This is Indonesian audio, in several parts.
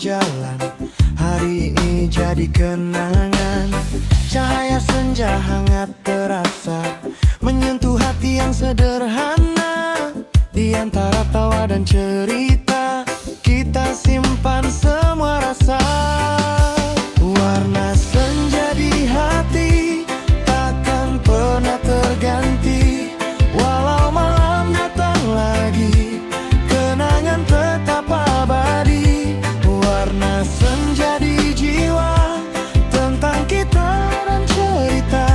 berjalan. Hari ini jadi kenangan. Cahaya senja hangat terasa, menyentuh hati yang sederhana. Di antara tawa dan cerita, kita simpan semua rasa. Warna senja di hati takkan pernah terganti. Walau malam datang lagi, kenangan tetap abadi. Warna senja di jiwa, tentang kita dan cerita.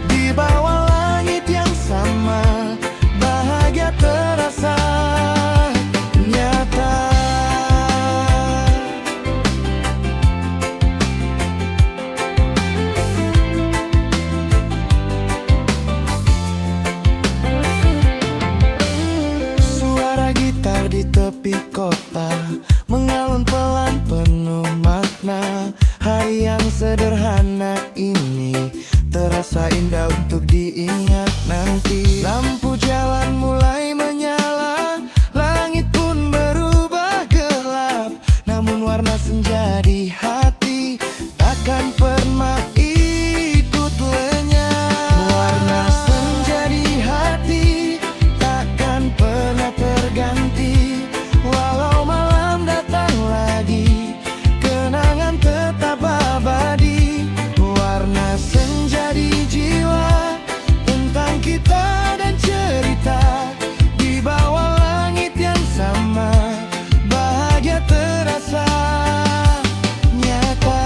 Di bawah langit yang sama, bahagia terasa nyata. Suara gitar di tepi kota mengalun pelan penuh makna. Hari yang sederhana ini terasa indah untuk diingat nanti. Lampu jalan mulai menyala, langit pun berubah gelap. Namun warna senja di hati takkan pernah ikut lenyap. Warna senja di hati takkan pernah terganti. Walau malam datang lagi, kenangan tetap abadi. Warna senja di jiwa, tentang kita dan cerita. Di bawah langit yang sama, bahagia terasa nyata.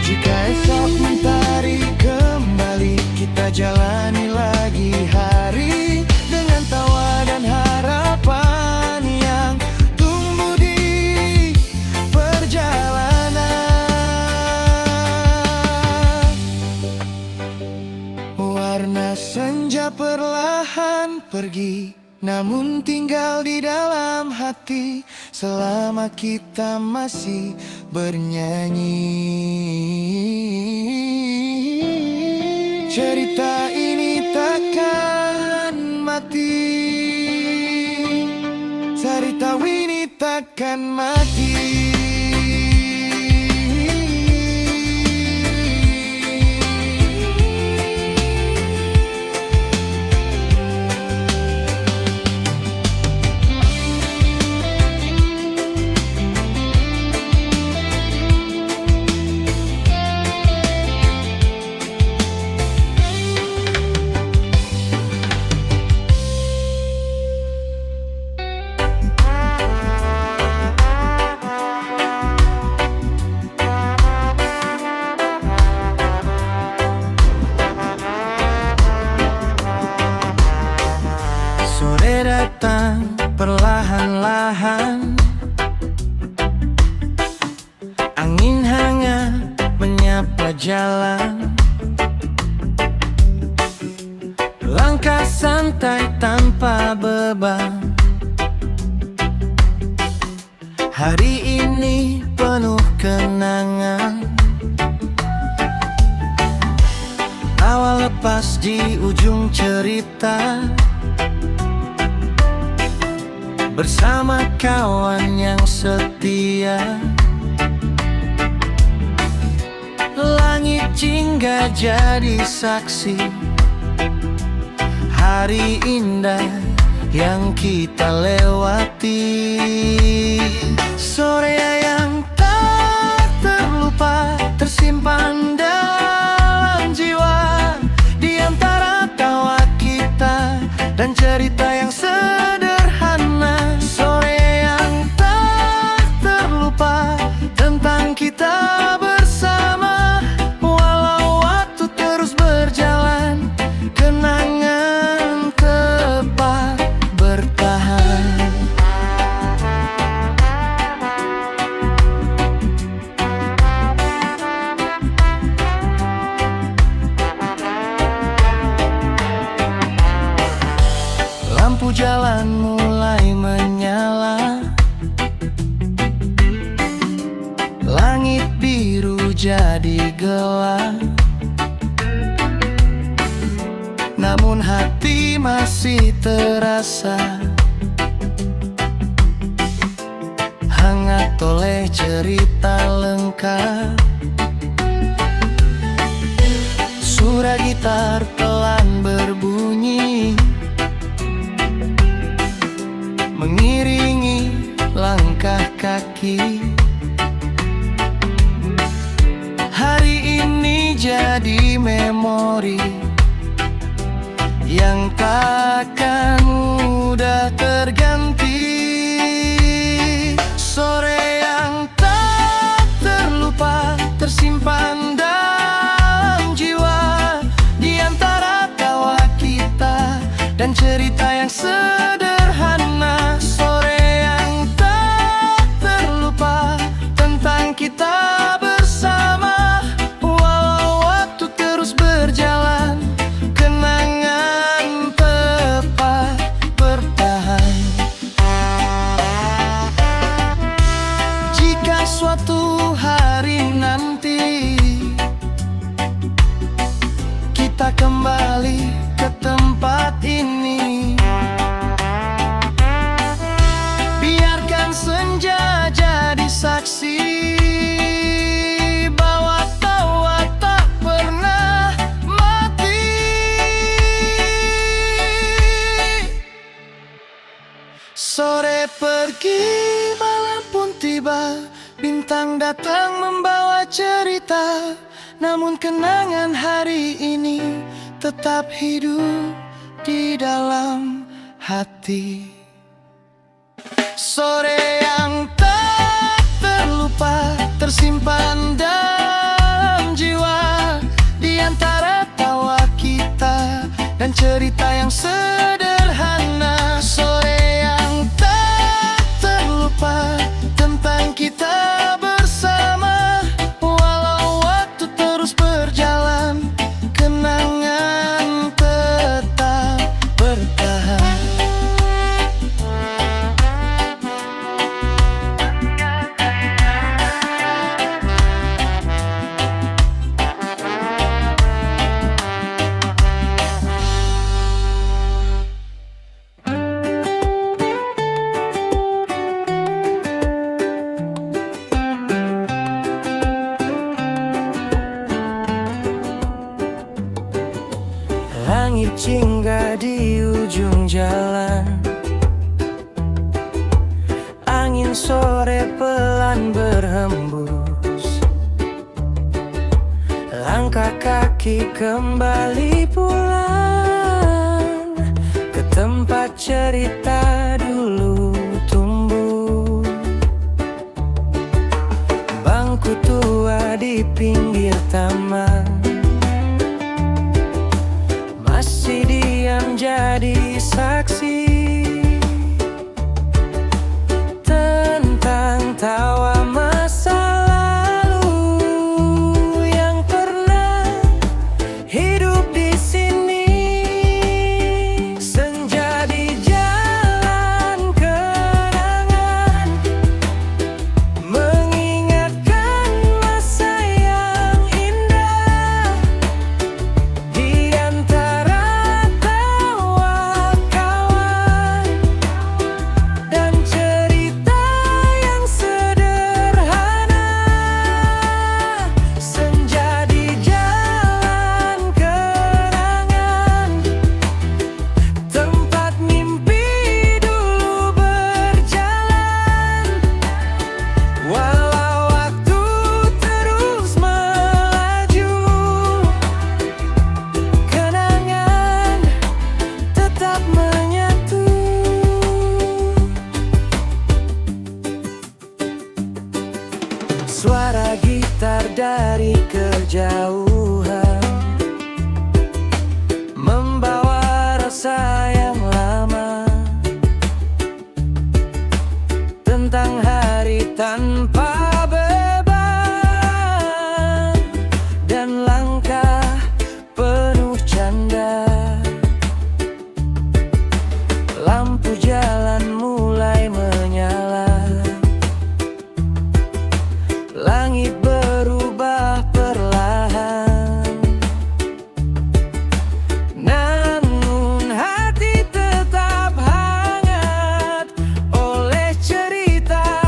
Jika esok mentari kembali, kita jalani lagi hari dengan tawa dan harapan yang tumbuh di perjalanan. Warna senja perlahan pergi, namun tinggal di dalam hati selama kita masih bernyanyi. Cerita ini takkan mati, cerita ini takkan mati. Sore datang perlahan-lahan, angin hangat menyapa jalan. Langkah santai tanpa beban, hari ini penuh kenangan. Awal lepas di ujung cerita, bersama kawan yang setia. Langit jingga jadi saksi hari indah yang kita lewati. Sore yang tak terlupa tersimpan dalam jiwa. Di antara tawa kita dan cerita yang sederhana. Sore yang tak terlupa tentang kita bersama. Walau waktu terus berjalan, kenangan tetap bertahan. Lampu jalan mulai menyala, langit biru jadi gelap. Namun hati masih terasa oleh cerita lengkap. Suara gitar pelan berbunyi, mengiringi langkah kaki. Hari ini jadi memori yang takkan mudah terganti. Sore yang tak terlupa, tersimpan dalam jiwa, di antara tawa kita dan cerita yang sederhana. Sore yang tak terlupa tentang kita bersama, walau waktu terus berjalan, kenangan tetap bertahan. Jika suatu hari nanti kita kembali ke tempat ini, biarkan senja jadi saksi bahwa tawa tak pernah mati. Sore pergi, malam pun tiba, bintang datang membawa cerita, namun kenangan hari ini tetap hidup di dalam hati. Sore yang tak terlupa, tersimpan dalam jiwa, di antara tawa kita dan cerita yang sederhana. Sore yang tak terlupa tentang kita bersama, walau waktu terus berjalan, kenangan tetap bertahan. Langit jingga di ujung jalan, angin sore pelan berhembus, langkah kaki kembali pulang ke tempat cerita dulu tumbuh. Bangku tua di pinggir taman, masih diam jadi saksi tentang tawa masa lalu yang pernah hidup di sini. Senja di jalan kenangan, mengingatkan masa yang indah, di antara tawa kawan dan cerita yang sederhana. Senja di jalan kenangan, tempat mimpi dulu berjalan, walau waktu terus melaju, kenangan tetap menyatu. Suara gitar dari kejauhan membawa rasa yang lama tentang hari tanpa beban dan langkah penuh canda. Lampu jalan mulai menyala, langit berubah perlahan, namun hati tetap hangat oleh cerita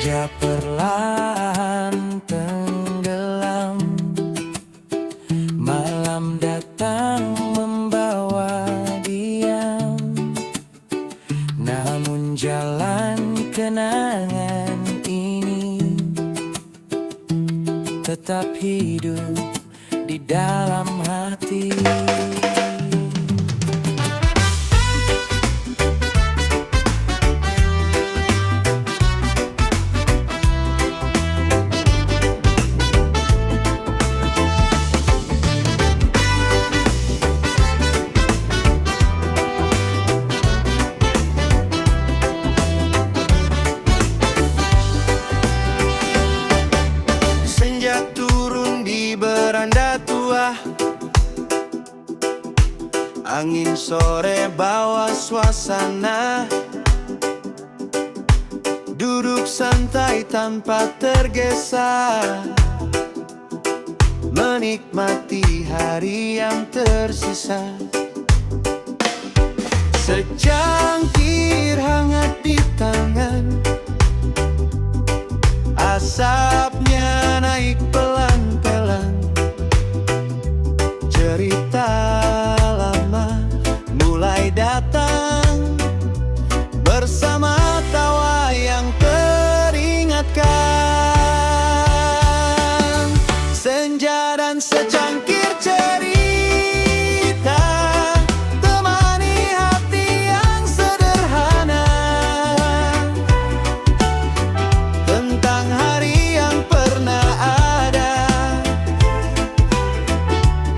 Senja perlahan tenggelam, malam datang membawa diam. Namun jalan kenangan ini tetap hidup di dalam hati. Senja turun di beranda tua, angin sore bawa suasana. Duduk santai tanpa tergesa, menikmati hari yang tersisa. Secangkir hangat di tangan, asapnya naik pelan-pelan. Cerita lama mulai datang, bersama tawa yang teringatkan. Senja dan secangkir cerita temani hati yang sederhana, tentang hari yang pernah ada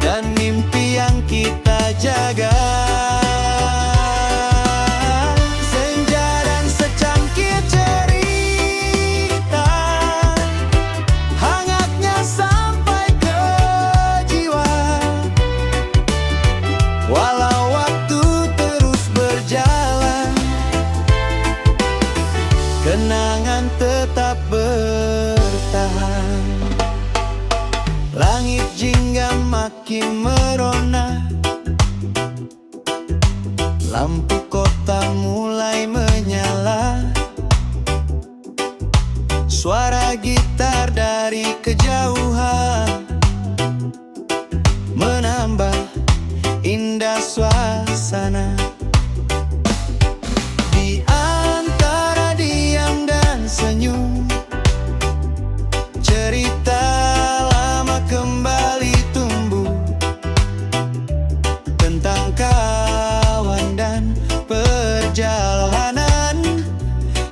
dan mimpi yang kita jaga. Senja dan secangkir cerita, hangatnya sampai ke jiwa. Walau waktu terus berjalan, kenangan tetap bertahan. Langit jingga makin merona, lampu kota mulai menyala. Suara gitar dari kejauhan menambah indah suasana. Di antara diam dan senyum, cerita lama kembali tumbuh, tentang kawan dan perjalanan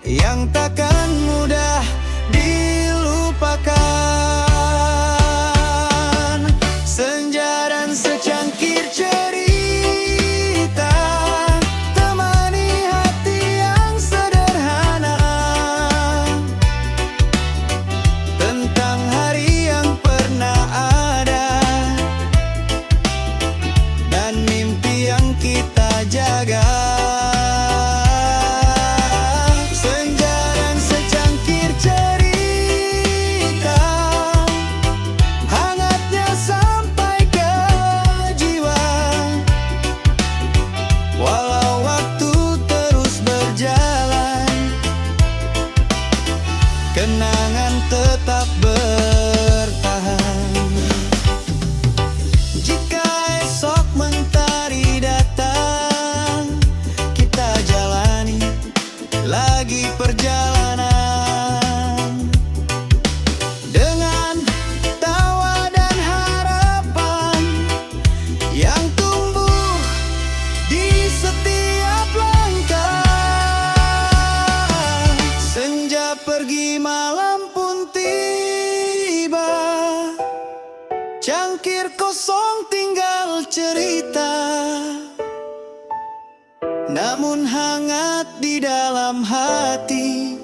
yang takkan mudah dilupakan. Senja dan secangkir cerita temani hati yang sederhana, tentang hari yang pernah ada dan mimpi yang kita jaga. Senja dan secangkir cerita, hangatnya sampai ke jiwa. Walau waktu terus berjalan, kenangan tetap bertahan. Jika esok mentari datang, kita jalani lagi perjalanan, dengan tawa dan harapan yang tumbuh di setiap langkah. Senja pergi malam pun tiba, cangkir kosong tinggal cerita, namun hangat di dalam hati,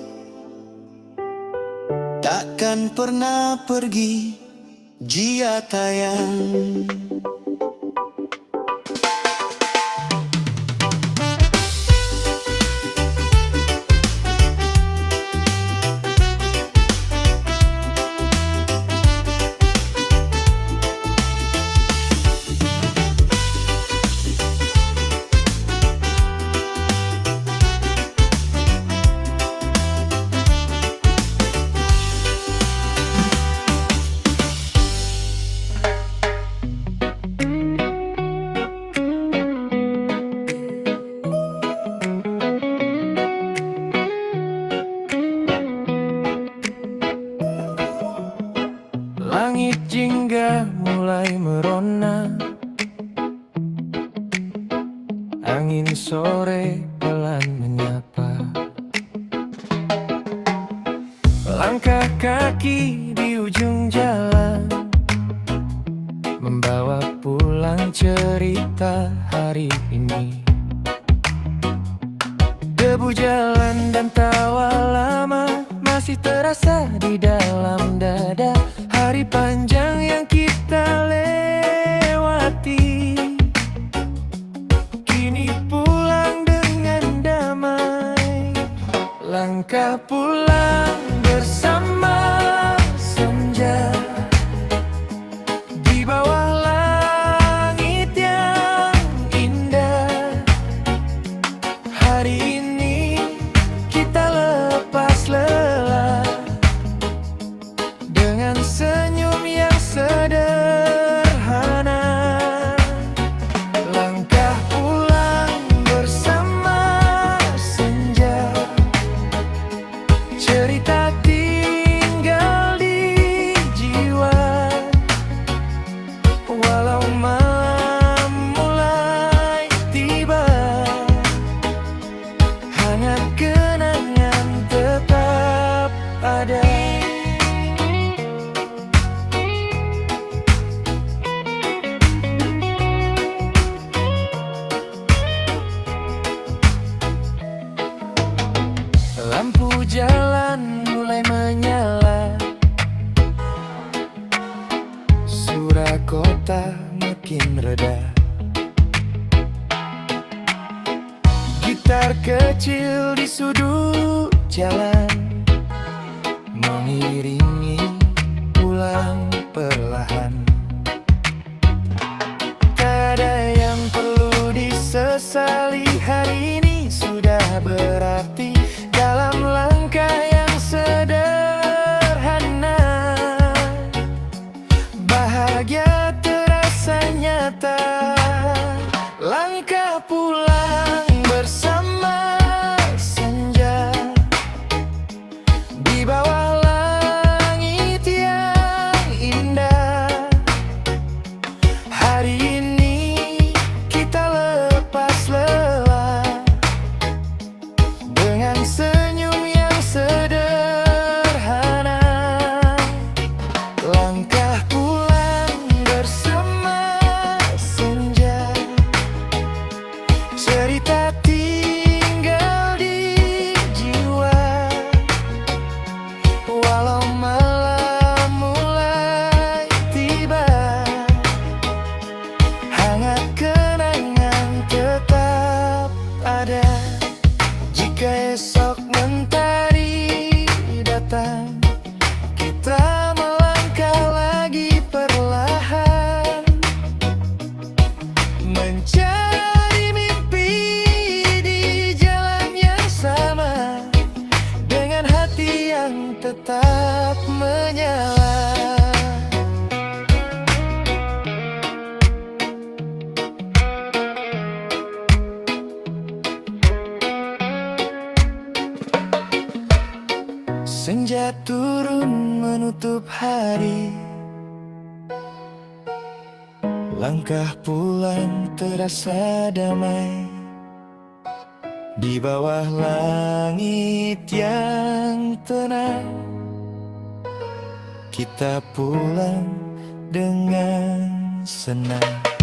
takkan pernah pergi jia tayang. langit jingga mulai merona. Angin sore pelan menyapa. Langkah kaki di ujung jalan membawa pulang cerita hari ini. Debu jalan dan tawa lama masih terasa di dalam dada. Hari panjang yang kita lewati kini pulang dengan damai. Langkah pulang bersama senja di bawah langit yang indah. Hari ini kita lepas lelah dengan senyum yang sederhana. Langkah pulang bersama senja, cerita tinggal di jiwa. Walau malam mulai tiba, hangat kenangan tetap ada. Lampu jalan mulai menyala, suara kota makin reda. Gitar kecil di sudut jalan mengiringi pulang perlahan. Tak ada yang perlu disesali, hari ini sudah berarti. Dalam langkah yang sederhana, bahagia terasa nyata. Langkah pulang bersama senja di bawah langit yang indah. Hari ini kita lepas lelah dengan senyum yang sederhana. Langkah pulang bersama senja, cerita tinggal di jiwa. Walau malam mulai tiba, hangat kenangan tetap ada. Jika esok mentari datang, kita melangkah lagi perlahan, mencari mimpi di jalan yang sama, dengan hati yang tetap menyala. Senja turun menutup hari, langkah pulang terasa damai. Di bawah langit yang tenang, kita pulang dengan senang.